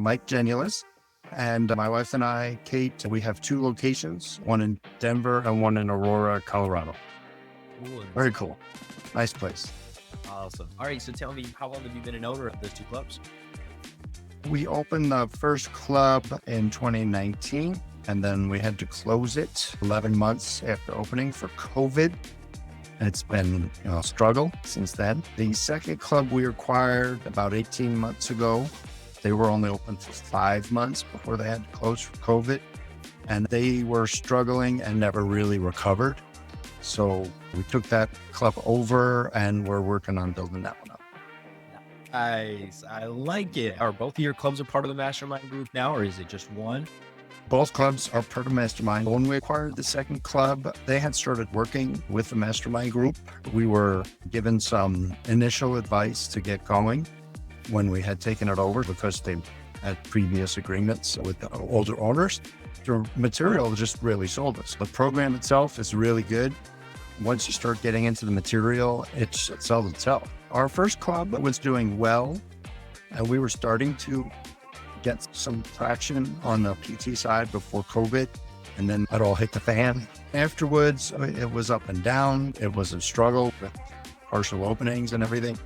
Mike Genulis. And my wife and I, Kate, we have two locations, one in Denver and one in Aurora, Colorado. Cool. Very cool. Nice place. Awesome. All right. So tell me, how long have you been an owner of those two clubs? We opened the first club in 2019, and then we had to close it 11 months after opening for COVID. It's been a struggle since then. The second club we acquired about 18 months ago. They were only open for 5 months before they had to close for COVID, and they were struggling and never really recovered. So we took that club over and we're working on building that one up. Nice. I like it. Are both of your clubs a part of the Mastermind group now, or is it just one? Both clubs are part of Mastermind. When we acquired the second club, they had started working with the Mastermind group. We were given some initial advice to get going when we had taken it over because they had previous agreements with the older owners. The material just really sold us. The program itself is really good. Once you start getting into the material, it sells itself. Our first club was doing well, and we were starting to get some traction on the PT side before COVID, and then it all hit the fan. Afterwards, it was up and down. It was a struggle with partial openings and everything.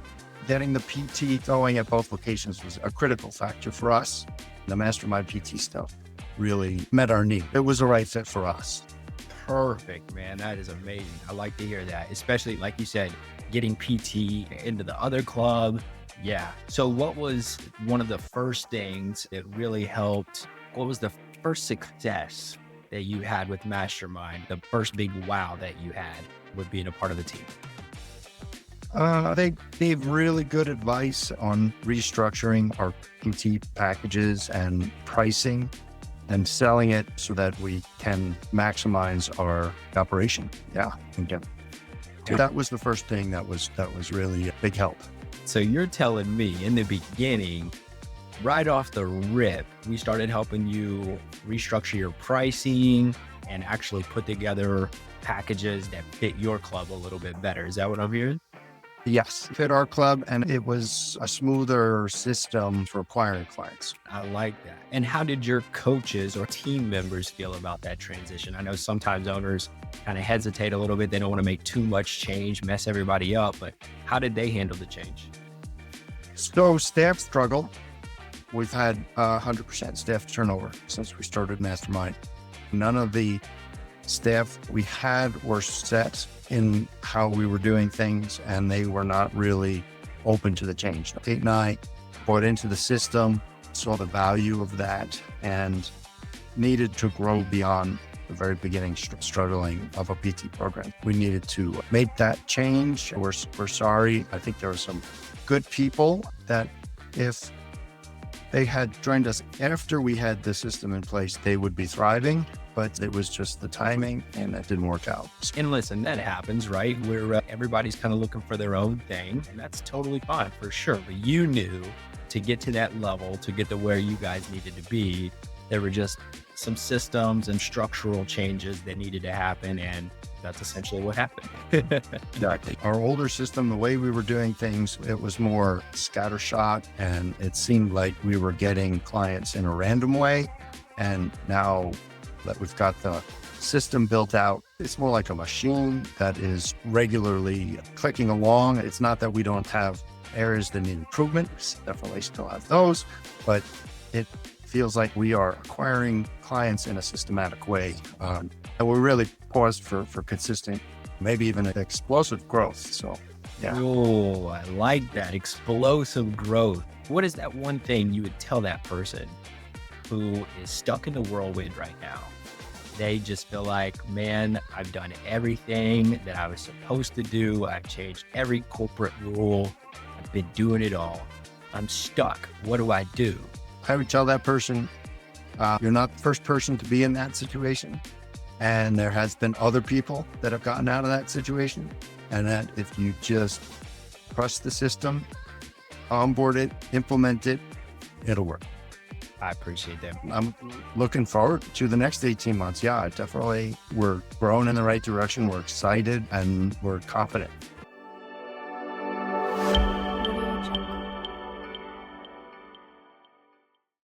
Getting the PT going at both locations was a critical factor for us. The Mastermind PT stuff really met our need. It was the right fit for us. Perfect, man. That is amazing. I like to hear that, especially like you said, getting PT into the other club. Yeah. So what was one of the first things that really helped? What was the first success that you had with Mastermind? The first big wow that you had with being a part of the team? They gave really good advice on restructuring our PT packages and pricing and selling it so that we can maximize our operation. Yeah. Okay. That was the first thing that was really a big help. So you're telling me in the beginning, right off the rip, we started helping you restructure your pricing and actually put together packages that fit your club a little bit better. Is that what I'm hearing? Yes, fit our club, and it was a smoother system for acquiring clients. I like that. And how did your coaches or team members feel about that transition? I know sometimes owners kind of hesitate a little bit. They don't want to make too much change, mess everybody up, but how did they handle the change? So staff struggle. We've had 100% staff turnover since we started Mastermind. None of the staff we had were set in how we were doing things, and they were not really open to the change. Kate and I bought into the system, saw the value of that, and needed to grow beyond the very beginning struggling of a PT program. We needed to make that change. We're sorry. I think there were some good people that if they had joined us after we had the system in place, they would be thriving, but it was just the timing and that didn't work out. And listen, that happens, right? Where everybody's kind of looking for their own thing, and that's totally fine for sure. But you knew to get to that level, to get to where you guys needed to be, there were just some systems and structural changes that needed to happen. And that's essentially what happened. Exactly. Our older system, the way we were doing things, it was more scattershot, and it seemed like we were getting clients in a random way. And now that we've got the system built out, it's more like a machine that is regularly clicking along. It's not that we don't have areas that need improvement. We definitely still have those, but it feels like we are acquiring clients in a systematic way. And we're really poised for consistent, maybe even explosive growth. So, yeah. Oh, I like that. Explosive growth. What is that one thing you would tell that person who is stuck in the whirlwind right now? They just feel like, man, I've done everything that I was supposed to do. I've changed every corporate rule. I've been doing it all. I'm stuck. What do I do? I would tell that person, you're not the first person to be in that situation. And there has been other people that have gotten out of that situation. And that if you just trust the system, onboard it, implement it, it'll work. I appreciate that. I'm looking forward to the next 18 months. Yeah, definitely. We're growing in the right direction. We're excited and we're confident.